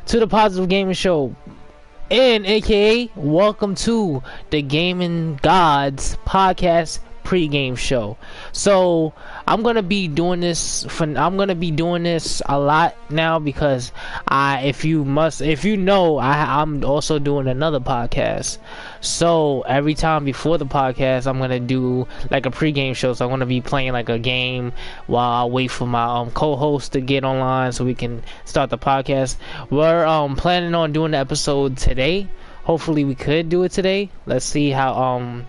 to the Positive Gaming Show, and aka welcome to the Gaming Gods Podcast Pre Game Show. So I'm gonna be doing this a lot now because if you know, I'm also doing another podcast. So every time before the podcast, I'm gonna do like a pre-game show. So I'm gonna be playing like a game while I wait for my co-host to get online so we can start the podcast. We're planning on doing the episode today. Hopefully we could do it today. Let's see how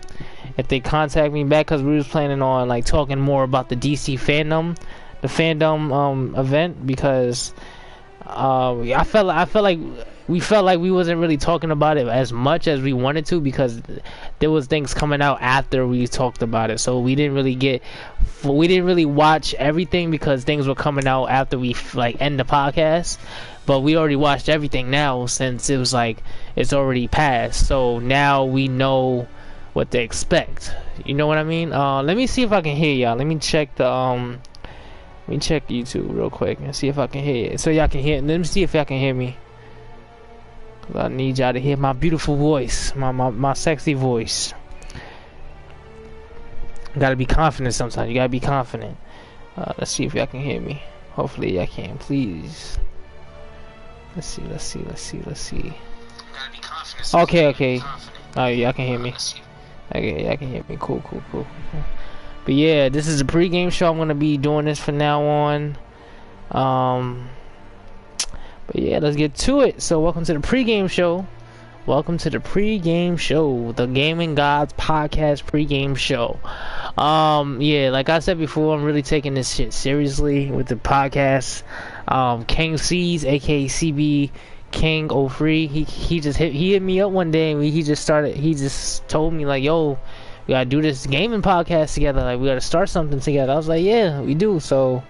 if they contact me back, because we was planning on like talking more about the DC fandom, the fandom event, because I felt like we wasn't really talking about it as much as we wanted to, because there was things coming out after we talked about it, so we didn't really watch everything because things were coming out after we like end the podcast. But we already watched everything now, since it was like it's already passed, so now we know what to expect. You know what I mean? Let me see if I can hear y'all. Let me check YouTube real quick and see if I can hear it, so y'all can hear it. Let me see if y'all can hear me, 'cause I need y'all to hear my beautiful voice, my sexy voice. You gotta be confident sometimes. You gotta be confident. Let's see if y'all can hear me. Hopefully y'all can. Please. Let's see. Okay. Oh, y'all can hear me. Okay, y'all can hear me. Cool. But yeah, this is a pre-game show. I'm gonna be doing this from now on. But yeah, let's get to it. So welcome to the pre-game show. The Gaming Gods Podcast Pre-Game Show. Yeah, like I said before, I'm really taking this shit seriously with the podcast. King C's, aka CB King 03, he hit me up one day, and he just told me like, yo, we gotta do this gaming podcast together, like we gotta start something together. I was like, yeah, we do. So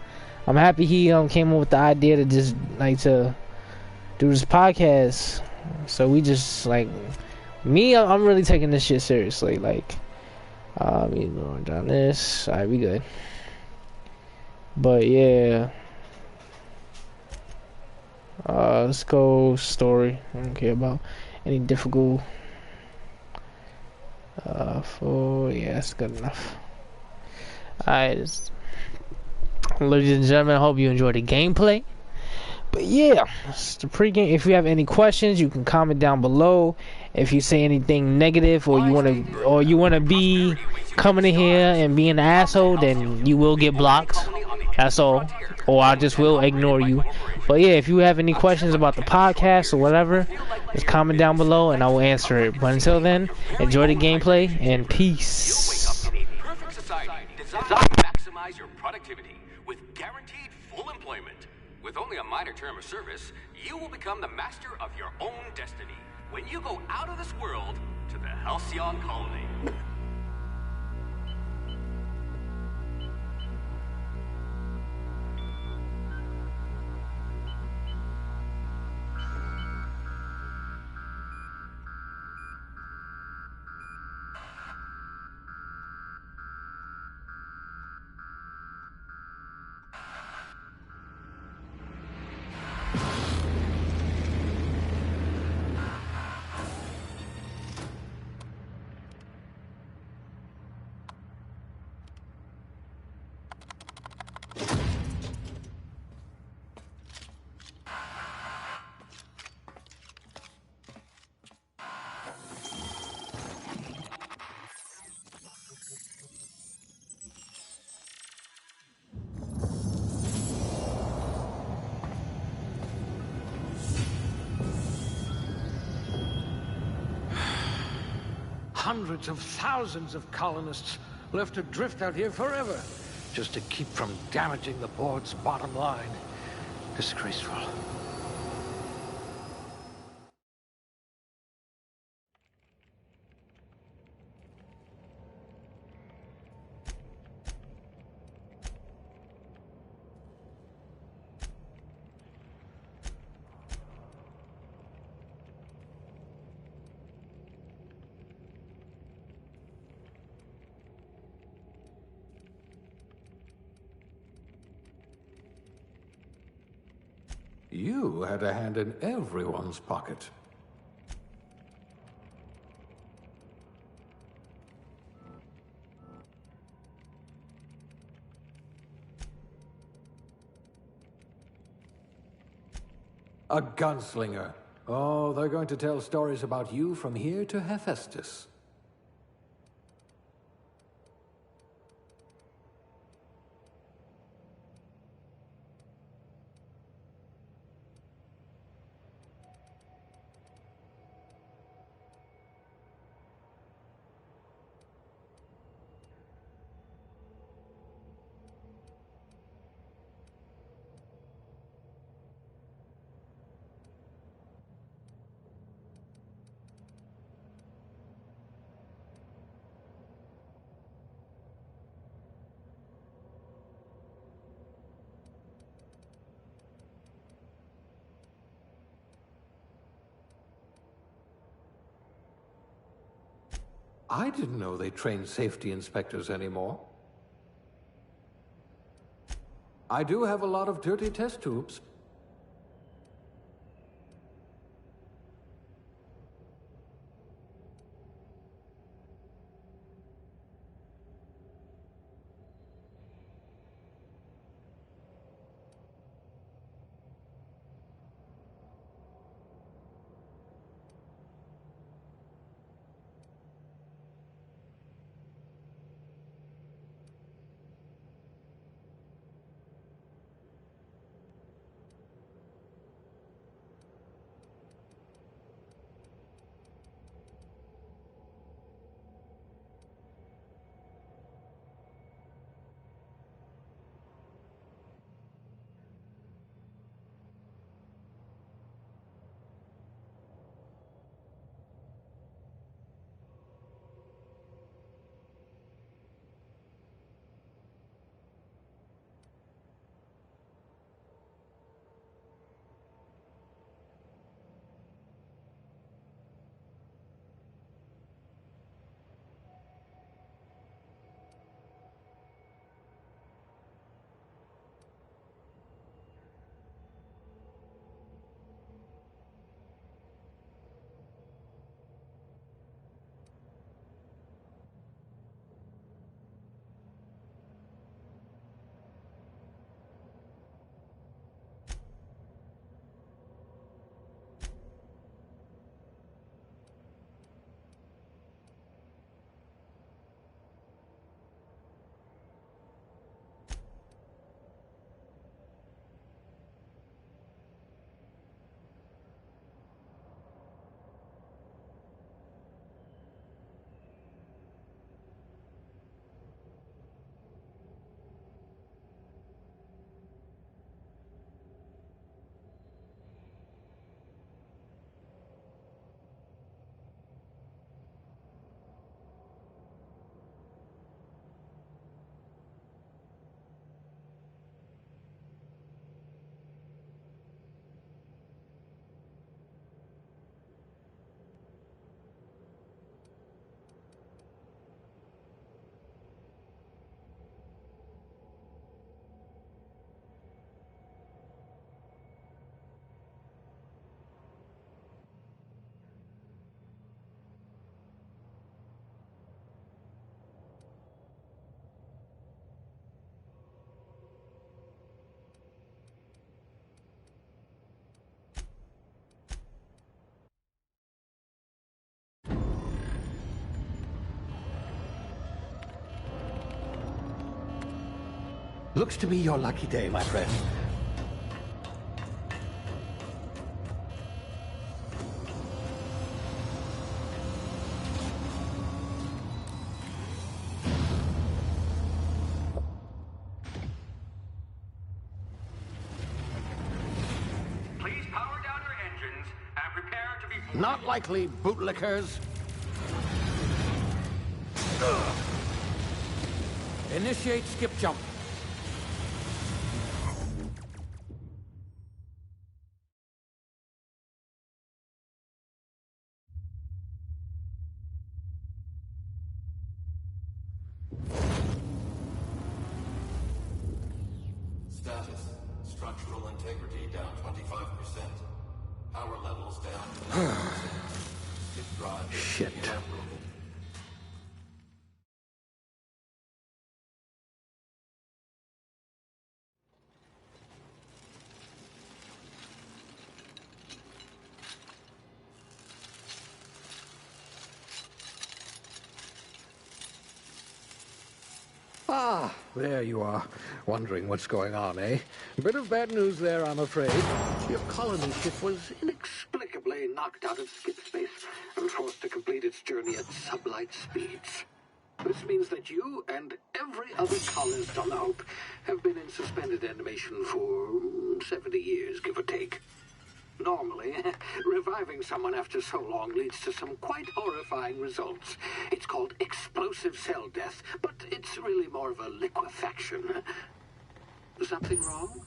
I'm happy he came up with the idea to just like to do this podcast. So we just like I'm really taking this shit seriously. Like me going down this. Alright, we good. But yeah. Let's go story. I don't care about any difficult. Yeah, that's good enough. Alright, ladies and gentlemen, I hope you enjoyed the gameplay. But yeah, it's the pregame. If you have any questions, you can comment down below. If you say anything negative, or you wanna be coming in here and being an asshole, then you will get blocked. That's all. Or I just will ignore you. But yeah, if you have any questions about the podcast or whatever, just comment down below and I will answer it. But until then, enjoy the gameplay and peace. Perfect society designed to maximize your productivity with guaranteed full employment. With only a minor term of service, you will become the master of your own destiny when you go out of this world to the Halcyon Colony. Hundreds of thousands of colonists left adrift out here forever, just to keep from damaging the board's bottom line. Disgraceful. You had a hand in everyone's pocket. A gunslinger. Oh, they're going to tell stories about you from here to Hephaestus. I didn't know they trained safety inspectors anymore. I do have a lot of dirty test tubes. Looks to be your lucky day, my friend. Please power down your engines and prepare to be... Not likely, bootlickers. Initiate skip jump. Status. Structure Structural integrity down 25%. Power levels down 10%. It drives Shit. inoperable. Ah, there you are. Wondering what's going on, eh? Bit of bad news there, I'm afraid. Your colony ship was inexplicably knocked out of skip space and forced to complete its journey at sublight speeds. This means that you and every other colonist on the Hope have been in suspended animation for 70 years, give or take. Normally, reviving someone after so long leads to some quite horrifying results. It's called explosive cell death, but it's really more of a liquefaction. Something wrong?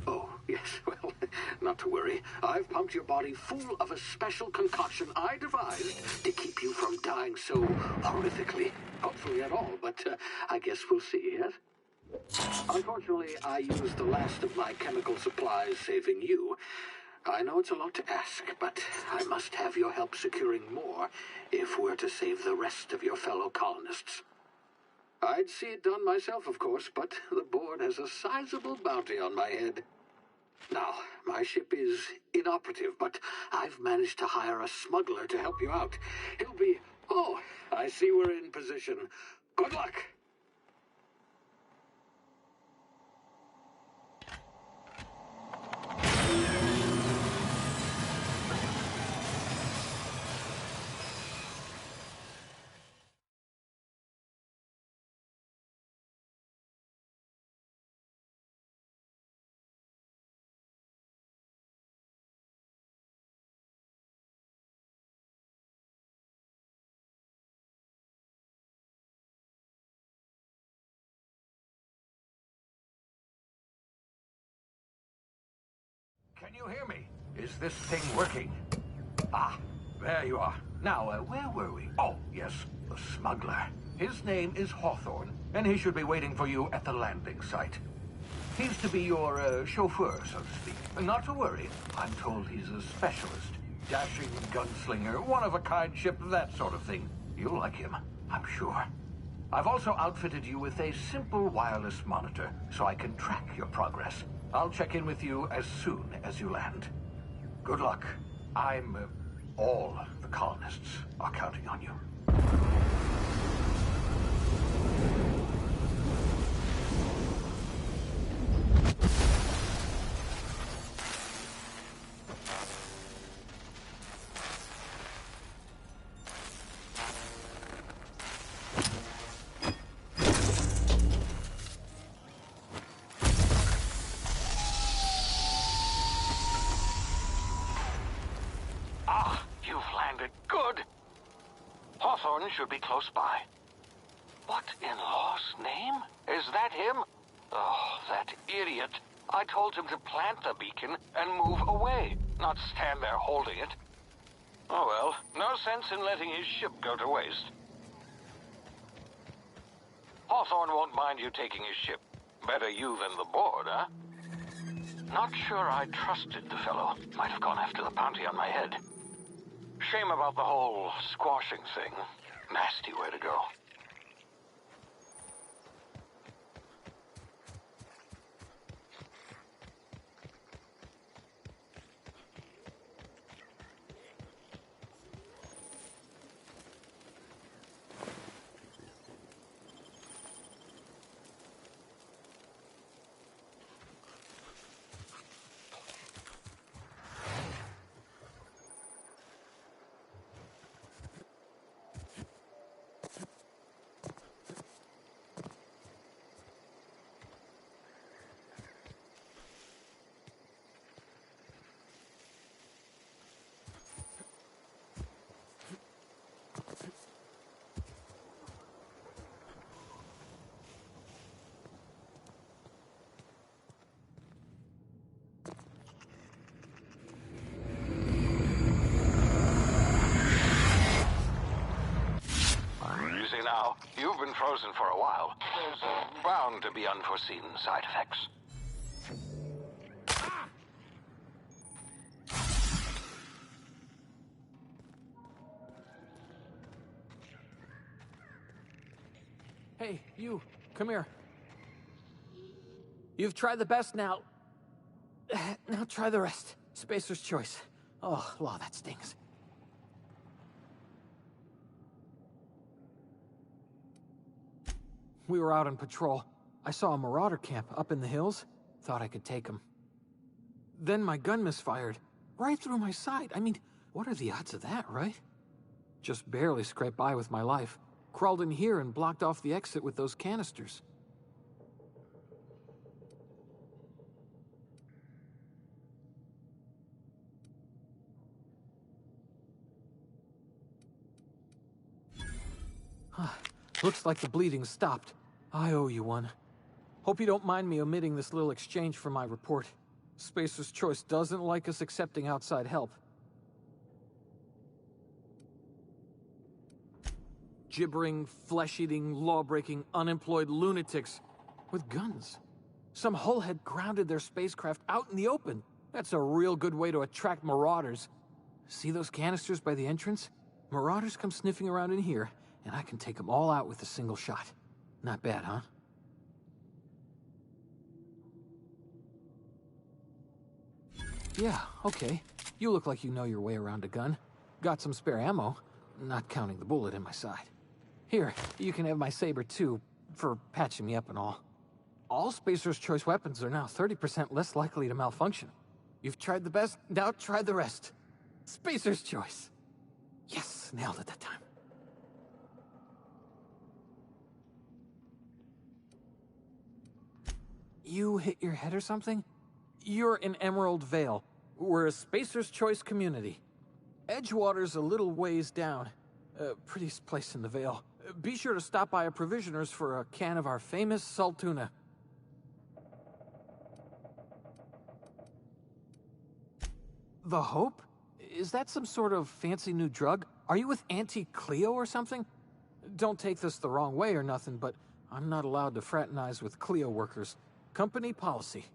Oh, yes, well, not to worry. I've pumped your body full of a special concoction I devised to keep you from dying so horrifically. Hopefully at all, but I guess we'll see, yes? Unfortunately, I used the last of my chemical supplies saving you. I know it's a lot to ask, but I must have your help securing more if we're to save the rest of your fellow colonists. I'd see it done myself, of course, but the board has a sizable bounty on my head. Now, my ship is inoperative, but I've managed to hire a smuggler to help you out. He'll be... Oh, I see we're in position. Good luck! Can you hear me? Is this thing working? Ah, there you are. Now, where were we? Oh, yes, the smuggler. His name is Hawthorne, and he should be waiting for you at the landing site. He's to be your chauffeur, so to speak. Not to worry. I'm told he's a specialist. Dashing gunslinger, one-of-a-kind ship, that sort of thing. You'll like him, I'm sure. I've also outfitted you with a simple wireless monitor, so I can track your progress. I'll check in with you as soon as you land. Good luck. All the colonists are counting on you. Hawthorne should be close by. What in law's name? Is that him? Oh, that idiot. I told him to plant the beacon and move away, not stand there holding it. Oh well, no sense in letting his ship go to waste. Hawthorne won't mind you taking his ship. Better you than the board, huh? Not sure I trusted the fellow. Might have gone after the bounty on my head. Shame about the whole squashing thing. Nasty way to go. Now, you've been frozen for a while. There's bound to be unforeseen side effects. Hey, you, come here. You've tried the best now. Now try the rest. Spacer's choice. Oh, law, that stings. We were out on patrol. I saw a marauder camp up in the hills. Thought I could take him. Then my gun misfired. Right through my side. I mean, what are the odds of that, right? Just barely scraped by with my life. Crawled in here and blocked off the exit with those canisters. Looks like the bleeding stopped. I owe you one. Hope you don't mind me omitting this little exchange from my report. Spacer's Choice doesn't like us accepting outside help. Gibbering, flesh-eating, law-breaking, unemployed lunatics with guns. Some hullhead grounded their spacecraft out in the open. That's a real good way to attract marauders. See those canisters by the entrance? Marauders come sniffing around in here, and I can take them all out with a single shot. Not bad, huh? Yeah, okay. You look like you know your way around a gun. Got some spare ammo, not counting the bullet in my side. Here, you can have my saber too, for patching me up and all. All Spacer's Choice weapons are now 30% less likely to malfunction. You've tried the best, now try the rest. Spacer's Choice. Yes, nailed it that time. You hit your head or something? You're in Emerald Vale. We're a Spacer's Choice community. Edgewater's a little ways down. Prettiest place in the Vale. Be sure to stop by a provisioner's for a can of our famous salt tuna. The Hope? Is that some sort of fancy new drug? Are you with Auntie Cleo or something? Don't take this the wrong way or nothing, but I'm not allowed to fraternize with Cleo workers. Company policy.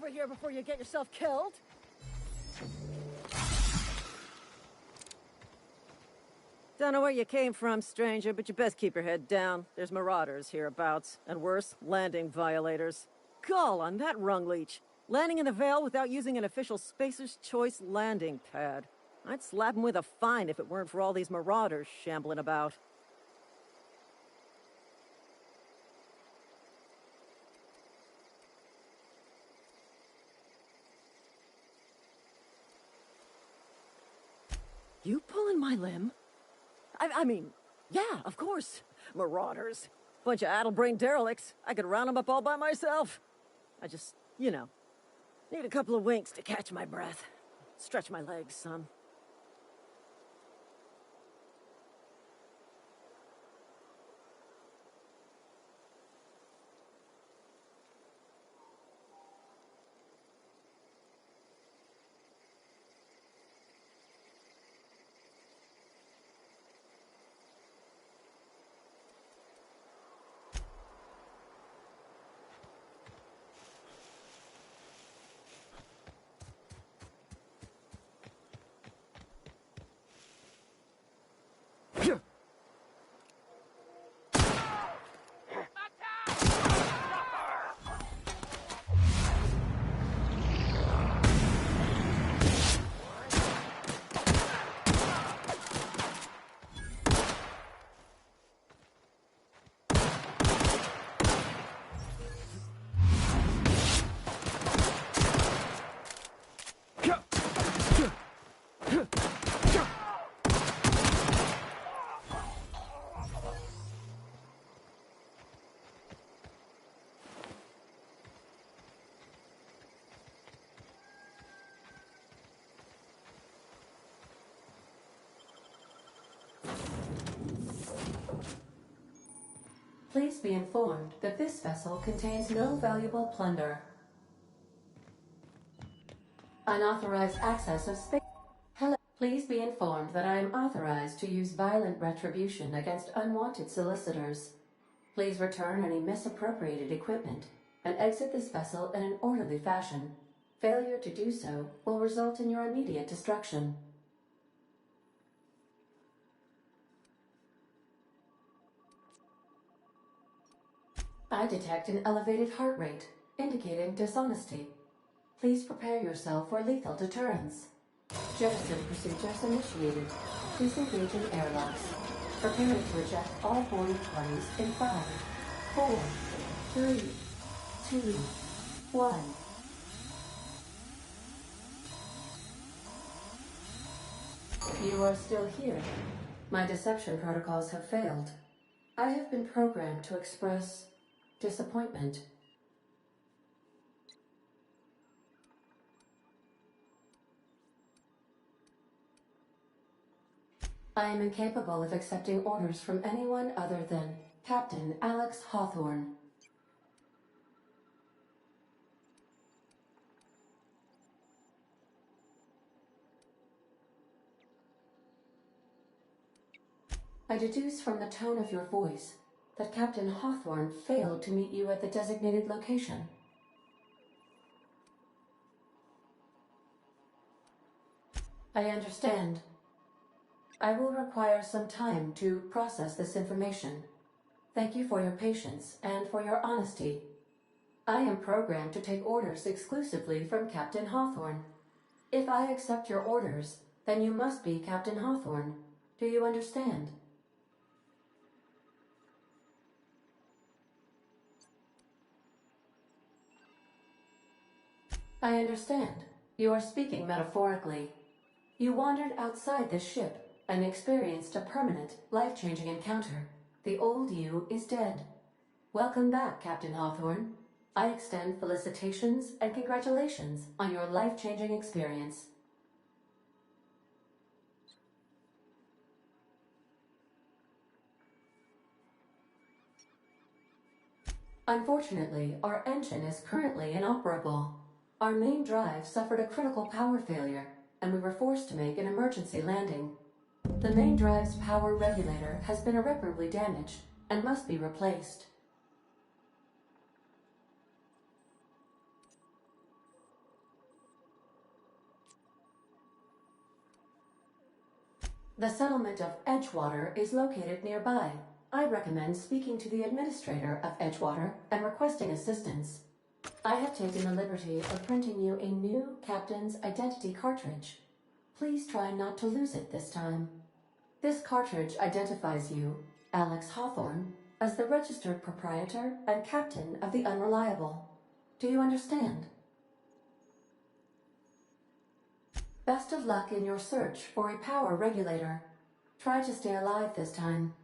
of here before you get yourself killed. Don't know where you came from, stranger, but you best keep your head down. There's marauders hereabouts, and worse, landing violators. Gall on that rung leech. Landing in the Vale without using an official Spacer's Choice landing pad. I'd slap him with a fine if it weren't for all these marauders shambling about. You pulling my limb? I mean, yeah, of course. Marauders. Bunch of addle-brained derelicts. I could round them up all by myself. I just, you know, need a couple of winks to catch my breath. Stretch my legs, son. Please be informed that this vessel contains no valuable plunder. Unauthorized access of space. Hello. Please be informed that I am authorized to use violent retribution against unwanted solicitors. Please return any misappropriated equipment and exit this vessel in an orderly fashion. Failure to do so will result in your immediate destruction. I detect an elevated heart rate, indicating dishonesty. Please prepare yourself for lethal deterrence. Jettison procedures initiated. Disengaging airlocks. Preparing to eject all boarding parties in 5, 4, 3, 2, 1. You are still here. My deception protocols have failed. I have been programmed to express disappointment. I am incapable of accepting orders from anyone other than Captain Alex Hawthorne. I deduce from the tone of your voice that Captain Hawthorne failed to meet you at the designated location. I understand. I will require some time to process this information. Thank you for your patience and for your honesty. I am programmed to take orders exclusively from Captain Hawthorne. If I accept your orders, then you must be Captain Hawthorne. Do you understand? I understand. You are speaking metaphorically. You wandered outside this ship and experienced a permanent, life-changing encounter. The old you is dead. Welcome back, Captain Hawthorne. I extend felicitations and congratulations on your life-changing experience. Unfortunately, our engine is currently inoperable. Our main drive suffered a critical power failure, and we were forced to make an emergency landing. The main drive's power regulator has been irreparably damaged and must be replaced. The settlement of Edgewater is located nearby. I recommend speaking to the administrator of Edgewater and requesting assistance. I have taken the liberty of printing you a new captain's identity cartridge. Please try not to lose it this time. This cartridge identifies you, Alex Hawthorne, as the registered proprietor and captain of the Unreliable. Do you understand? Best of luck in your search for a power regulator. Try to stay alive this time.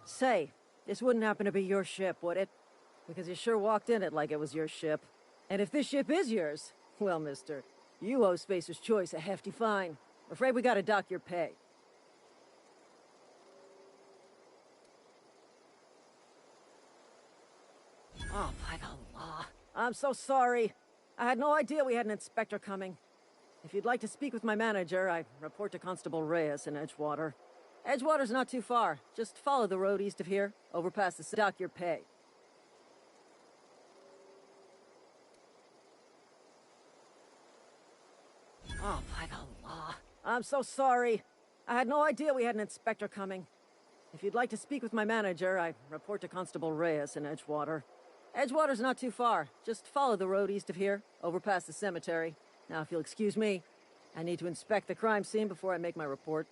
Say, this wouldn't happen to be your ship, would it? Because you sure walked in it like it was your ship. And if this ship is yours, well, mister, you owe Spacer's Choice a hefty fine. I'm afraid we gotta dock your pay. Oh, by the law. I'm so sorry. I had no idea we had an inspector coming. If you'd like to speak with my manager, I report to Constable Reyes in Edgewater. Edgewater's not too far. Just follow the road east of here, over past the dock your pay. Oh, by the law. I'm so sorry. I had no idea we had an inspector coming. If you'd like to speak with my manager, I report to Constable Reyes in Edgewater. Edgewater's not too far. Just follow the road east of here, over past the cemetery. Now, if you'll excuse me, I need to inspect the crime scene before I make my report.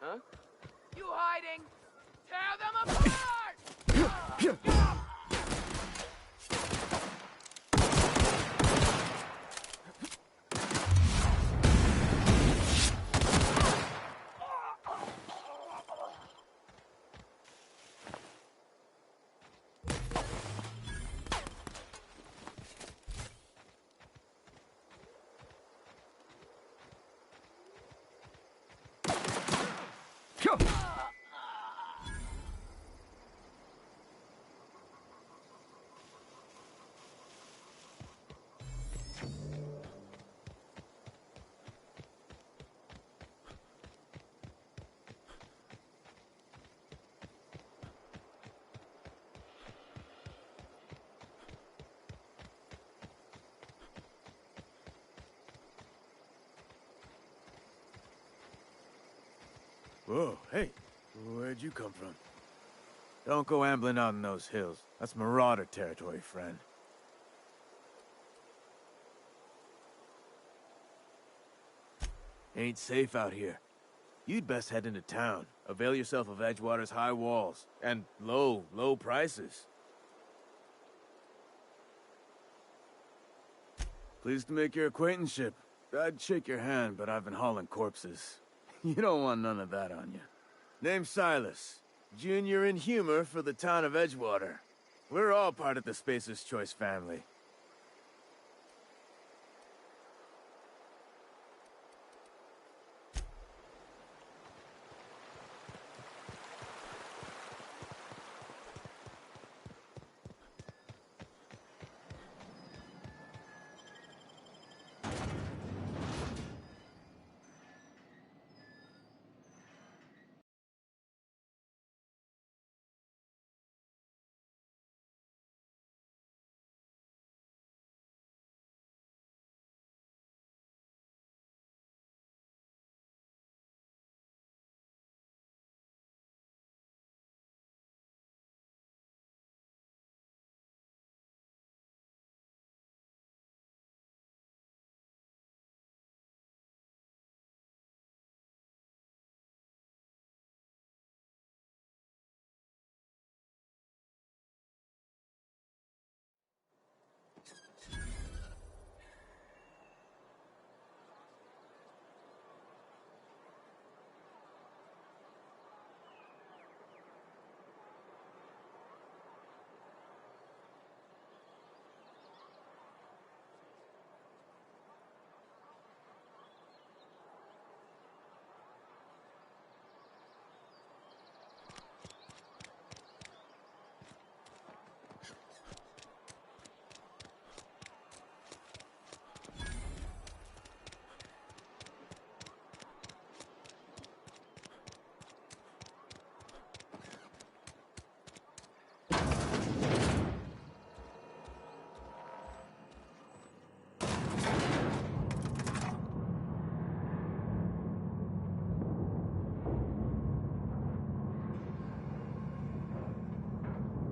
Huh? You hiding? Tear them apart! Whoa, hey, where'd you come from? Don't go ambling out in those hills. That's marauder territory, friend. Ain't safe out here. You'd best head into town. Avail yourself of Edgewater's high walls. And low prices. Pleased to make your acquaintanceship. I'd shake your hand, but I've been hauling corpses. You don't want none of that on you. Name's Silas. Junior in humor for the town of Edgewater. We're all part of the Spacer's Choice family.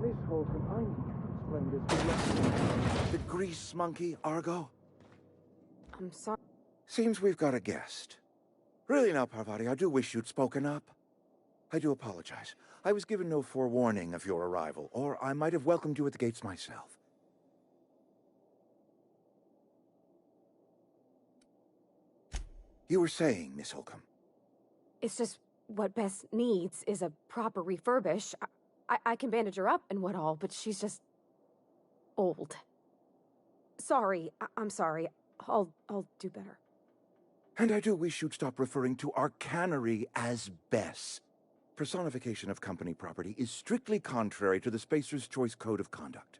Miss Holcomb, I need to explain this. The grease monkey, Argo? I'm sorry. Seems we've got a guest. Really now, Parvati, I do wish you'd spoken up. I do apologize. I was given no forewarning of your arrival, or I might have welcomed you at the gates myself. You were saying, Miss Holcomb. It's just what Bess needs is a proper refurbish. I can bandage her up and what all, but she's just old. Sorry, I'm sorry. I'll do better. And I do wish you'd stop referring to our cannery as Bess. Personification of company property is strictly contrary to the Spacer's Choice Code of Conduct.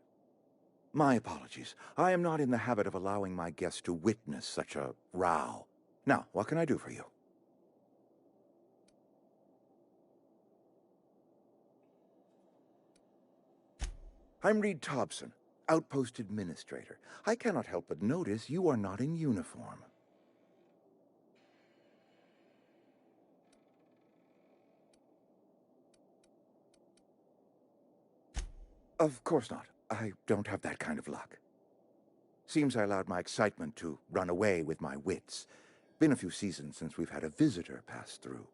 My apologies. I am not in the habit of allowing my guests to witness such a row. Now, what can I do for you? I'm Reed Thompson, Outpost Administrator. I cannot help but notice you are not in uniform. Of course not. I don't have that kind of luck. Seems I allowed my excitement to run away with my wits. Been a few seasons since we've had a visitor pass through.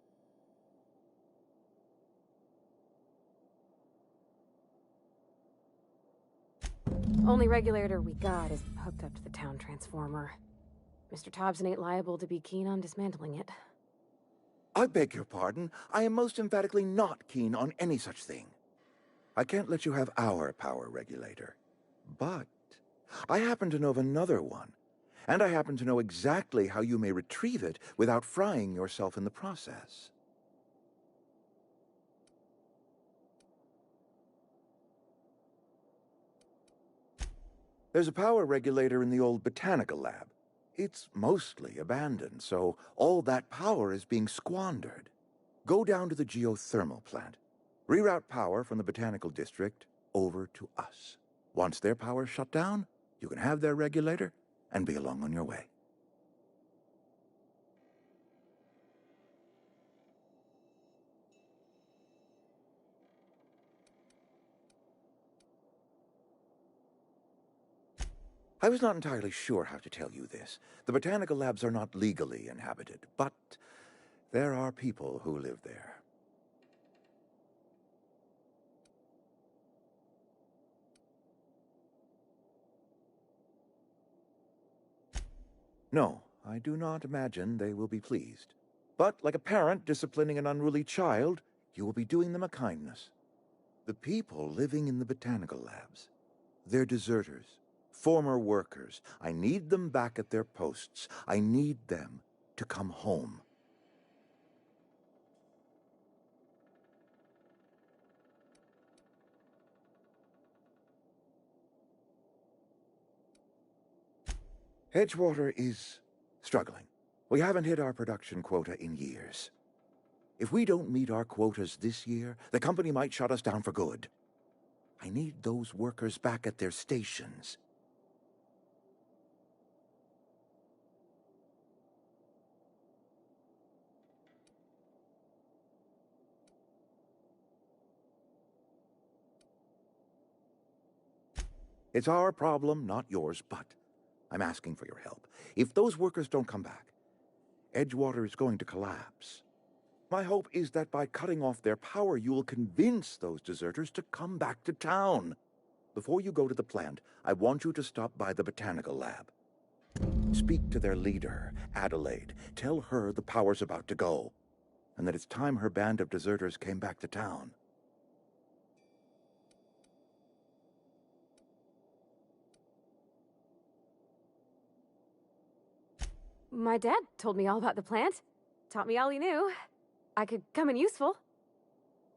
Only regulator we got is hooked up to the town transformer. Mr. Thompson ain't liable to be keen on dismantling it. I beg your pardon. I am most emphatically not keen on any such thing. I can't let you have our power regulator. But I happen to know of another one. And I happen to know exactly how you may retrieve it without frying yourself in the process. There's a power regulator in the old botanical lab. It's mostly abandoned, so all that power is being squandered. Go down to the geothermal plant. Reroute power from the botanical district over to us. Once their power's shut down, you can have their regulator and be along on your way. I was not entirely sure how to tell you this. The botanical labs are not legally inhabited, but there are people who live there. No, I do not imagine they will be pleased. But like a parent disciplining an unruly child, you will be doing them a kindness. The people living in the botanical labs, they're deserters, former workers. I need them back at their posts. I need them to come home. Edgewater is struggling. We haven't hit our production quota in years. If we don't meet our quotas this year, the company might shut us down for good. I need those workers back at their stations. It's our problem, not yours, but I'm asking for your help. If those workers don't come back, Edgewater is going to collapse. My hope is that by cutting off their power, you will convince those deserters to come back to town. Before you go to the plant, I want you to stop by the botanical lab. Speak to their leader, Adelaide. Tell her the power's about to go, and that it's time her band of deserters came back to town. My dad told me all about the plant. Taught me all he knew. I could come in useful.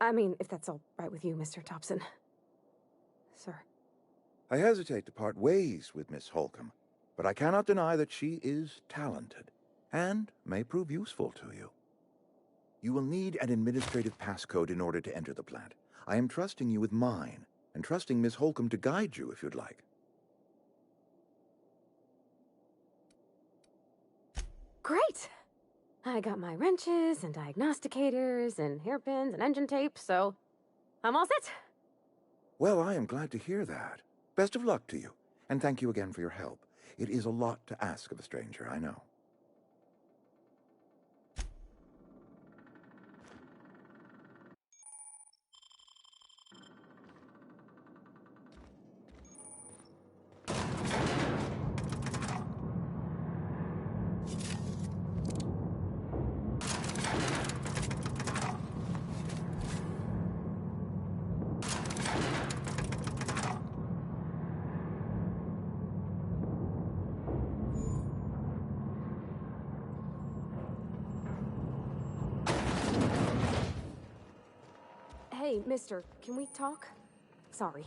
I mean, if that's all right with you, Mr. Thompson. Sir. I hesitate to part ways with Miss Holcomb, but I cannot deny that she is talented, and may prove useful to you. You will need an administrative passcode in order to enter the plant. I am trusting you with mine, and trusting Miss Holcomb to guide you if you'd like. Great! I got my wrenches and diagnosticators and hairpins and engine tape, so I'm all set. Well, I am glad to hear that. Best of luck to you, and thank you again for your help. It is a lot to ask of a stranger, I know. Hey, mister, can we talk? Sorry.